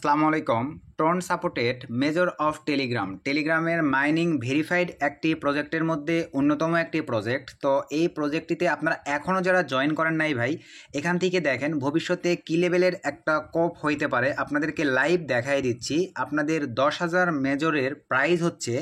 আসসালামু আলাইকুম। Torn supported major of টেলিগ্রামের মাইনিং ভেরিফাইড একটি প্রজেক্টের মধ্যে অন্যতম একটি প্রজেক্ট। তো এই প্রজেক্টটিতে আপনারা এখনও যারা জয়েন করেন নাই ভাই, এখান থেকে দেখেন ভবিষ্যতে কী লেভেলের একটা কোপ হইতে পারে আপনাদেরকে লাইভ দেখাই দিচ্ছি। আপনাদের 10,000 মেজরের প্রাইস হচ্ছে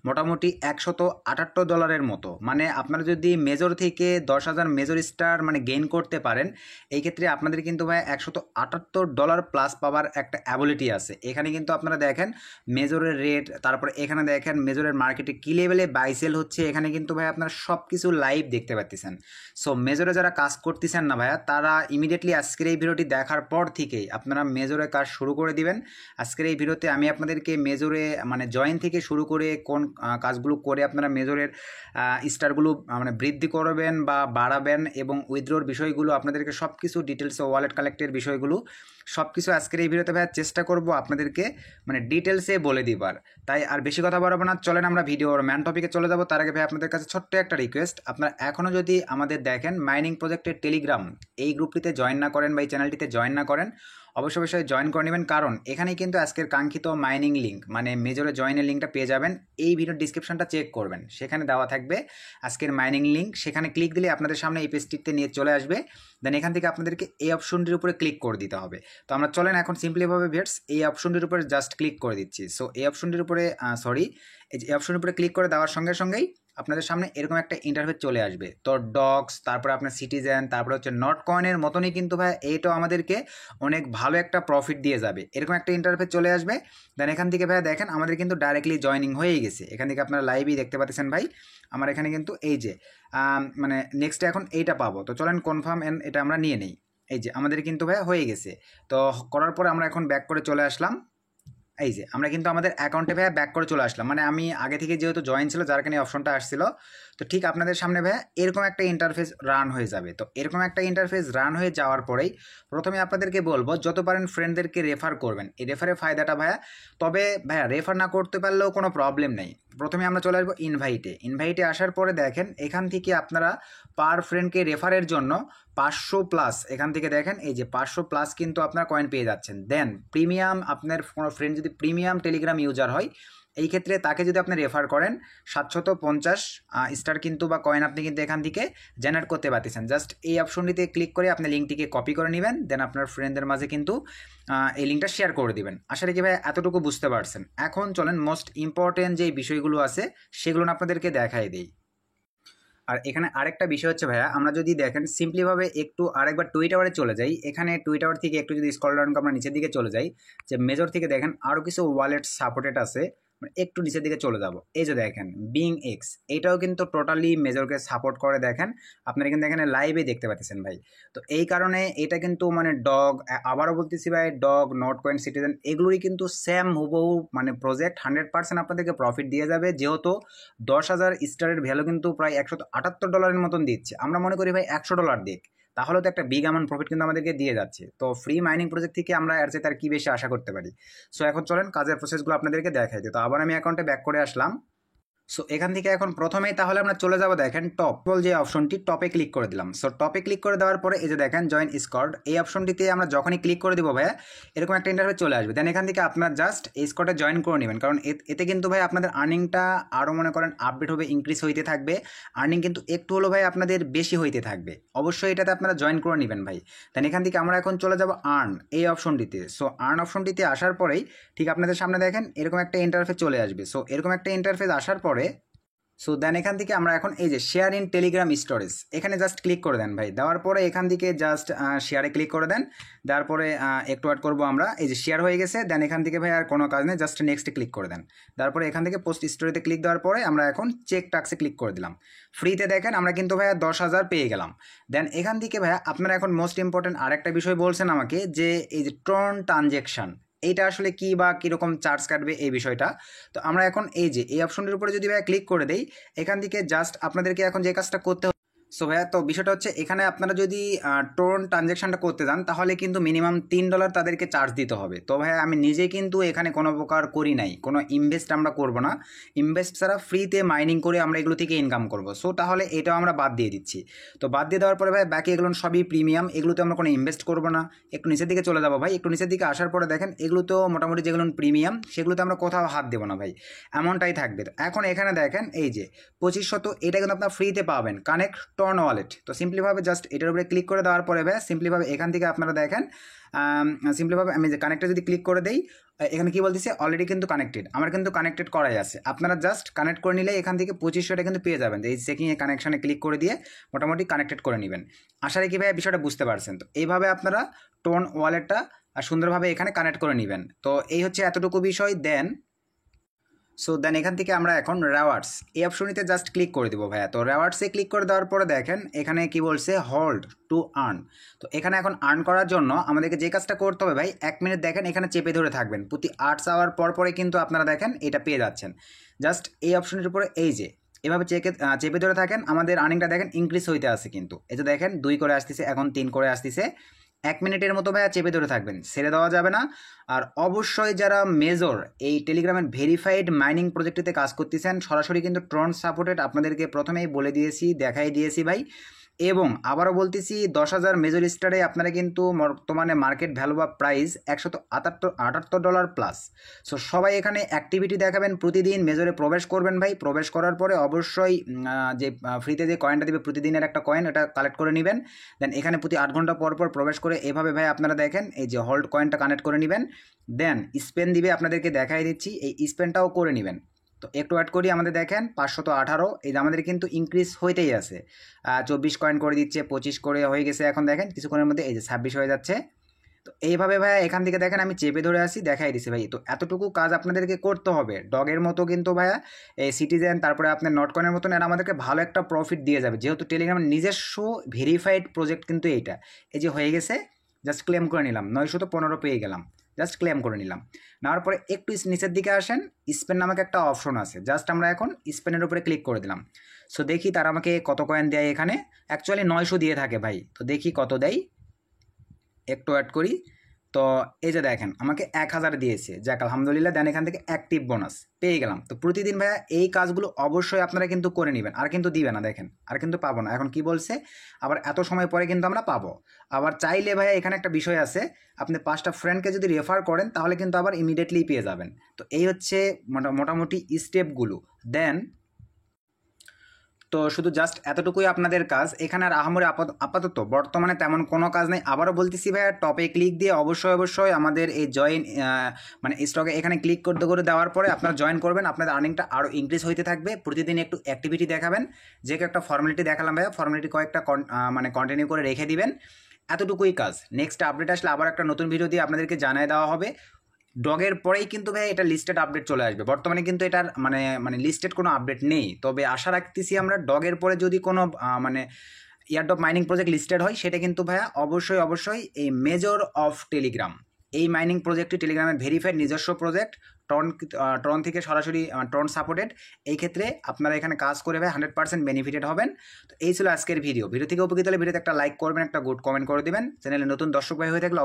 মোটামুটি $178 মতো। মানে আপনারা যদি মেজর থেকে 10,000 মেজর স্টার মানে গেইন করতে পারেন, এই ক্ষেত্রে আপনাদের কিন্তু ভাই $178 প্লাস পাওয়ার একটা অ্যাবিলিটি আছে। এখানে কিন্তু আপনারা দেখেন মেজরের রেট, তারপর এখানে দেখেন মেজরের মার্কেটে কী লেভেলে বাই সেল হচ্ছে। এখানে কিন্তু ভাই আপনারা সব কিছু লাইভ দেখতে পাচ্ছেন। সো মেজরে যারা কাজ করতেছেন না ভাইয়া, তারা ইমিডিয়েটলি আজকের এই ভিডিওটি দেখার পর থেকেই আপনারা মেজরে কাজ শুরু করে দিবেন। আজকের এই ভিডিওতে আমি আপনাদেরকে মেজরে মানে জয়েন থেকে শুরু করে কোন কাজগুলো করে আপনারা মেজরের স্টারগুলো মানে বৃদ্ধি করবেন বা বাড়াবেন এবং উইথড্রোর বিষয়গুলো আপনাদেরকে সব কিছু ডিটেলসে, ওয়ালেট কালেক্টের বিষয়গুলো সব কিছু আজকের এই ভিডিওতে ভাইয়া চেষ্টা করব আপনাদেরকে মানে ডিটেলসে বলে দিবার। তাই আর বেশি কথা বলবো না, চলেন আমরা ভিডিওর ম্যান টপিকে চলে যাব। তার আগে ভাই আপনাদের কাছে ছোট্ট একটা রিকোয়েস্ট, আপনারা এখনও যদি আমাদের দেখেন মাইনিং প্রজেক্টের টেলিগ্রাম এই গ্রুপটিতে জয়েন না করেন বা এই চ্যানেলটিতে জয়েন না করেন, অবশ্যই জয়েন করে নেবেন। কারণ এখানেই কিন্তু আজকের কাঙ্ক্ষিত মাইনিং লিঙ্ক মানে মেজরে জয়েনের লিঙ্কটা পেয়ে যাবেন। এই ভিডিওর ডিসক্রিপশনটা চেক করবেন, সেখানে দেওয়া থাকবে আজকের মাইনিং লিঙ্ক। সেখানে ক্লিক দিলে আপনাদের সামনে এই পেজটিতে নিয়ে চলে আসবে। দেন এখান থেকে আপনাদেরকে এই অপশনটির উপরে ক্লিক করে দিতে হবে। তো আমরা চলেন এখন সিম্পলিভাবে ভিউয়ার্স এই অপশনটির উপরে জাস্ট ক্লিক করে দিচ্ছি। সো এই অপশনটির উপরে এই অপশনের উপরে ক্লিক করে দেওয়ার সঙ্গে সঙ্গেই আপনাদের সামনে এরকম একটা ইন্টারফেস চলে আসবে। তো ডক্স, তারপরে আপনার সিটিজেন, তারপরে হচ্ছে নট কয়েনের মতনই কিন্তু ভাই এইটাও আমাদেরকে অনেক ভালো একটা প্রফিট দিয়ে যাবে। এরকম একটা ইন্টারফেস চলে আসবে। দেন এখান থেকে ভাই দেখেন আমাদের কিন্তু ডাইরেক্টলি জয়নিং হয়েই গেছে। এখান থেকে আপনারা লাইভই দেখতে পাচ্ছেন ভাই, আমার এখানে কিন্তু এই যে মানে নেক্সট এখন এইটা পাবো। তো চলেন কনফার্ম এন্ড এটা আমরা নিয়ে নেই। এই যে আমাদের কিন্তু ভাই হয়ে গেছে। তো করার পরে আমরা এখন ব্যাক করে চলে আসলাম। এই যে আমরা কিন্তু আমাদের অ্যাকাউন্টে ভাইয়া ব্যাক করে চলে আসলাম। মানে আমি আগে থেকে যেহেতু জয়েন ছিল, যার কারণে অপশনটা আসছিল। তো ঠিক আপনাদের সামনে ভাইয়া এরকম একটা ইন্টারফেস রান হয়ে যাবে। তো এরকম একটা ইন্টারফেস রান হয়ে যাওয়ার পরেই প্রথমে আপনাদেরকে বলবো যত পারেন ফ্রেন্ডদেরকে রেফার করবেন। এই রেফারের ফায়দাটা ভাইয়া, তবে ভাইয়া রেফার না করতে পারলেও কোনো প্রবলেম নেই। প্রথমে আমরা চলে আসবো ইনভাইটে আসার পরে দেখেন এখান থেকে আপনারা পার ফ্রেন্ডকে রেফারের জন্য 500+, এখান থেকে দেখেন এই যে 500+ কিন্তু আপনার কয়েন পেয়ে যাচ্ছেন। দেন প্রিমিয়াম, আপনার কোনো ফ্রেন্ড যদি প্রিমিয়াম টেলিগ্রাম ইউজার হয়, এই ক্ষেত্রে তাকে যদি আপনি রেফার করেন 750 স্টার কিন্তু বা কয়েন আপনি কিন্তু এখান থেকে জেনারেট করতে পারতেছেন। জাস্ট এই অপশনটিতে ক্লিক করে আপনি লিঙ্কটিকে কপি করে নেবেন। দেন আপনার ফ্রেন্ডদের মাঝে কিন্তু এই লিঙ্কটা শেয়ার করে দিবেন। আশা রাখি ভাই এতটুকু বুঝতে পারছেন। এখন চলেন মোস্ট ইম্পর্টেন্ট যে বিষয়গুলো আছে সেগুলো আপনাদেরকে দেখাই দিই। আর এখানে আরেকটা বিষয় হচ্ছে ভাইয়া, আমরা যদি দেখেন সিম্পলিভাবে একটু আরেকবার টুইট আওয়ারে চলে যাই। এখানে টুইট আওয়ার থেকে একটু যদি স্ক্রল ডাউন করে আমরা নিচের দিকে চলে যাই, যে মেজর থেকে দেখেন আরও কিছু ওয়ালেট সাপোর্টেড আছে, মানে একটু নিচের দিকে চলে যাব। এই যে দেখেন বিং এক্স, এটাও কিন্তু টোটালি মেজরকে সাপোর্ট করে। দেখেন আপনারা কিন্তু এখানে লাইভে দেখতে পাচ্ছেন ভাই। তো এই কারণে এটা কিন্তু মানে ডগ, আবারও বলতেছি ভাই, ডগ, নট কয়েন, সিটিজেন এগুলোরই কিন্তু সেম হুবহু মানে প্রজেক্ট 100% আপনাদেরকে প্রফিট দিয়ে যাবে। যেহেতু 10,000 স্টারের ভ্যালু কিন্তু প্রায় $178 মতন দিচ্ছে। আমরা মনে করি ভাই $100 দিক, তাহলে তো একটা বিগ অ্যামাউন্ট প্রফিট কিন্তু আমাদেরকে দিয়ে যাচ্ছে। তো ফ্রি মাইনিং প্রজেক্ট থেকে আমরা এর চেয়ে তার কী বেশি আশা করতে পারি। সো এখন চলেন কাজের প্রসেসগুলো আপনাদেরকে দেখাই দিই। তো আবার আমি অ্যাকাউন্টে ব্যাক করে আসলাম। সো এখান থেকে এখন প্রথমেই তাহলে আমরা চলে যাব, দেখেন টপ যে অপশনটি, টপে ক্লিক করে দিলাম। সো টপে ক্লিক করে দেওয়ার পরে এই যে দেখেন জয়েন স্কোয়াড, এই অপশনটিতে আমরা যখনই ক্লিক করে দেবো ভাইয়া এরকম একটা ইন্টারফেস চলে আসবে। দেন এখান থেকে আপনার জাস্ট এই স্কোয়াডে জয়েন করে নেবেন। কারণ এতে কিন্তু ভাই আপনাদের আর্নিংটা আরও মনে করেন আপডেট হবে, ইনক্রিজ হইতে থাকবে। আর্নিং কিন্তু একটু হলো ভাই আপনাদের বেশি হইতে থাকবে। অবশ্যই এটাতে আপনারা জয়েন করে নেবেন ভাই। দেন এখান থেকে আমরা এখন চলে যাব আর্ন এই অপশনটিতে। সো আর্ন অপশনটিতে আসার পরেই ঠিক আপনাদের সামনে দেখেন এরকম একটা ইন্টারফেস চলে আসবে। সো এরকম একটা ইন্টারফেস আসার পরে সো দেন এখান থেকে আমরা এখন এই যে শেয়ার ইন টেলিগ্রাম স্টোরেজ, এখানে জাস্ট ক্লিক করে দেন ভাই। দেওয়ার পরে এখান থেকে জাস্ট শেয়ারে ক্লিক করে দেন। দেওয়ার পরে একটু ওয়েট করবো আমরা, এই যে শেয়ার হয়ে গেছে। দেন এখান থেকে ভাই আর কোনো কাজ নেই, জাস্ট নেক্সটে ক্লিক করে দেন। তারপরে এখান থেকে পোস্ট স্টোরিতে ক্লিক দেওয়ার পরে আমরা এখন চেক টাক্সে ক্লিক করে দিলাম। ফ্রিতে দেখেন আমরা কিন্তু ভাইয়া 10,000 পেয়ে গেলাম। দেন এখান থেকে ভাইয়া আপনারা এখন মোস্ট ইম্পর্টেন্ট আরেকটা বিষয় বলছেন আমাকে, যে এই যে টর্ন ট্রানজ্যাকশন, এইটা আসলে কি বা কীরকম চার্জ কাটবে এই বিষয়টা। তো আমরা এখন এই যে এই অপশনটির উপরে যদি ভাই ক্লিক করে দেই, এখান থেকে জাস্ট আপনাদেরকে এখন যে কাজটা করতে হবে, সো ভাইয়া, তো বিষয়টা হচ্ছে এখানে আপনারা যদি টোন ট্রানজ্যাকশনটা করতে যান তাহলে কিন্তু মিনিমাম $3 তাদেরকে চার্জ দিতে হবে। তো ভাইয়া আমি নিজে কিন্তু এখানে কোনো প্রকার করি নাই, কোনো ইনভেস্ট আমরা করব না। ইনভেস্ট ছাড়া ফ্রিতে মাইনিং করে আমরা এগুলো থেকে ইনকাম করব। সো তাহলে এটাও আমরা বাদ দিয়ে দিচ্ছি। তো বাদ দিয়ে দেওয়ার পরে ভাই বাকি এগুলো সবই প্রিমিয়াম, এগুলোতে আমরা কোনো ইনভেস্ট করব না। একটু নিচের দিকে চলে যাবো ভাই, একটু নিচের দিকে আসার পরে দেখেন এগুলো তো মোটামুটি যেগুলো প্রিমিয়াম সেগুলোতে আমরা কোথাও হাত দেবো না ভাই, এমনটাই থাকবে। তো এখন এখানে দেখেন এই যে 2500, এটা কিন্তু আপনার ফ্রিতে পাবেন, কানেক্ট টর্ন ওয়ালেট। তো সিম্পলিভাবে জাস্ট এটার উপরে ক্লিক করে দেওয়ার পরে ভাই সিম্পলিভাবে এখান থেকে আপনারা দেখেন সিম্পলিভাবে আমি যে কানেক্টে যদি ক্লিক করে দেই, এখানে কি বলতেছে অলরেডি কিন্তু কানেক্টেড, আমার কিন্তু কানেক্টেড করাই আছে। আপনারা জাস্ট কানেক্ট করে নিলে এখান থেকে 2500 কিন্তু পেয়ে যাবেন। এই চেকিং এ কানেকশানে ক্লিক করে দিয়ে মোটামুটি কানেক্টেড করে নেবেন। আশা রাখি ভাই বিষয়টা বুঝতে পারছেন। তো এইভাবে আপনারা টোন ওয়ালেটটা সুন্দরভাবে এখানে কানেক্ট করে নেবেন। তো এই হচ্ছে এতটুকু বিষয়। দেন এখান থেকে আমরা এখন রেওয়ার্ডস এই অপশনটিতে জাস্ট ক্লিক করে দেবো ভাইয়া। তো রেওয়ার্ডসে ক্লিক করে দেওয়ার পরে দেখেন এখানে কি বলছে, হোল্ড টু আর্ন। তো এখানে এখন আর্ন করার জন্য আমাদেরকে যে কাজটা করতে হবে ভাই, 1 মিনিট দেখেন এখানে চেপে ধরে থাকবেন। প্রতি 8 আওয়ার পর পরে কিন্তু আপনারা দেখেন এটা পেয়ে যাচ্ছেন। জাস্ট এই অপশনের উপরে এই যে এভাবে চেপে ধরে থাকেন, আমাদের আর্নিংটা দেখেন ইনক্রিজ হইতে আসে। কিন্তু এই যে দেখেন 2 করে আসতেছে, এখন 3 করে আসতেছে। 1 মিনিটের মতো ভাইয়া চেপে ধরে থাকবেন, ছেড়ে দেওয়া যাবে না। আর অবশ্যই যারা মেজর এই টেলিগ্রামের ভেরিফাইড মাইনিং প্রজেক্টটিতে কাজ করতেছেন, সরাসরি কিন্তু ট্রন সাপোর্টেড আপনাদেরকে প্রথমেই বলে দিয়েছি, দেখাই দিয়েছি ভাই। এবং আবারও বলতেছি 10,000 মেজর স্টারে আপনারা কিন্তু বর্তমানে মার্কেট ভ্যালু বা প্রাইস $178 প্লাস। সো সবাই এখানে অ্যাক্টিভিটি দেখাবেন, প্রতিদিন মেজরে প্রবেশ করবেন ভাই। প্রবেশ করার পরে অবশ্যই যে ফ্রিতে যে কয়েনটা দেবে প্রতিদিনের একটা কয়েন, এটা কালেক্ট করে নেবেন। দেন এখানে প্রতি 8 ঘন্টা পর পর প্রবেশ করে এভাবে ভাই আপনারা দেখেন এই যে হোল্ড কয়েনটা কানেক্ট করে নেবেন। দেন স্পেন দিবে, আপনাদেরকে দেখাই দিচ্ছি, এই স্পেনটাও করে নেবেন। তো একটু অ্যাড করি, আমাদের দেখেন 518, এই যে আমাদের কিন্তু ইনক্রিজ হইতেই আছে। 24 কয়েন করে দিচ্ছে, 25 করে হয়ে গেছে, এখন দেখেন কিছুক্ষণের মধ্যে এই যে 26 হয়ে যাচ্ছে। তো এইভাবে ভাই এখান থেকে দেখেন আমি চেপে ধরে আসি, দেখাই দিছি ভাই। তো এতটুকু কাজ আপনাদেরকে করতে হবে, ডগের মতো কিন্তু ভাইয়া এই সিটিজেন তারপরে আপনার নটকয়েনের মতন এরা আমাদেরকে ভালো একটা প্রফিট দিয়ে যাবে, যেহেতু টেলিগ্রামের নিজস্ব ভেরিফাইড প্রজেক্ট কিন্তু এইটা। এই যে হয়ে গেছে, জাস্ট ক্লেম করে নিলাম, 915 পেয়ে গেলাম, জাস্ট ক্লেম করে নিলাম। নেওয়ার পরে একটু নিচের দিকে আসেন, স্পেন নামক একটা অপশন আছে, জাস্ট আমরা এখন স্পেনের উপরে ক্লিক করে দিলাম। সো দেখি তারা আমাকে কত কয়েন দেয়। এখানে অ্যাকচুয়ালি 900 দিয়ে থাকে ভাই, তো দেখি কত দেয়, একটু অ্যাড করি। তো এই যে দেখেন আমাকে 1000 দিয়েছে, যাক আলহামদুলিল্লাহ। দেন এখান থেকে অ্যাক্টিভ বোনাস পেয়ে গেলাম। তো প্রতিদিন ভাইয়া এই কাজগুলো অবশ্যই আপনারা কিন্তু করে নেবেন, আর কিন্তু দিবে না, দেখেন আর কিন্তু পাবো না। এখন কি বলছে, আবার এত সময় পরে কিন্তু আমরা পাবো। আবার চাইলে ভাইয়া এখানে একটা বিষয় আছে, আপনি 5টা ফ্রেন্ডকে যদি রেফার করেন তাহলে কিন্তু আবার ইমিডিয়েটলি পেয়ে যাবেন। তো এই হচ্ছে মোটামুটি স্টেপগুলো। দেন তো শুধু জাস্ট এতটুকুই আপনাদের কাজ। এখানে আর আহামরি আপাতত বর্তমানে তেমন কোনো কাজ নেই। আবারও বলতেছি ভাইয়া, টপে ক্লিক দিয়ে অবশ্যই আমাদের এই জয়েন মানে স্টকে এখানে ক্লিক করে দেওয়ার পরে আপনারা জয়েন করবেন, আপনাদের আর্নিংটা আরও ইনক্রিজ হইতে থাকবে। প্রতিদিন একটু অ্যাক্টিভিটি দেখাবেন, যে একটা ফর্মালিটি দেখালাম ভাইয়া, ফর্মালিটি কয়েকটা মানে কন্টিনিউ করে রেখে দিবেন। এতটুকুই কাজ। নেক্সট আপডেট আসলে আবার একটা নতুন ভিডিও দিয়ে আপনাদেরকে জানিয়ে দেওয়া হবে। ডগের পরেই কিন্তু ভাই এটা লিস্টেড আপডেট চলে আসবে। বর্তমানে কিন্তু এটার মানে লিস্টেড কোনো আপডেট নেই, তবে আশা রাখতেছি আমরা ডগের পরে যদি কোনো মানে এয়ারড্রপ মাইনিং প্রজেক্ট লিস্টেড হয়, সেটা কিন্তু ভাইয়া অবশ্যই এই মেজর অফ টেলিগ্রাম, এই মাইনিং প্রজেক্টটি টেলিগ্রামের ভেরিফাইড নিজস্ব প্রজেক্ট, ট্রন থেকে সরাসরি ট্রন সাপোর্টেড। এই ক্ষেত্রে আপনারা এখানে কাজ করে ভাই 100% বেনিফিটেড হবেন। তো এই ছিল আজকের ভিডিও থেকে উপকৃত হলে ভিডিওতে একটা লাইক করবেন, একটা গুড কমেন্ট করে দেবেন। চ্যানেলে নতুন দর্শক ভাই হয়ে থাকলে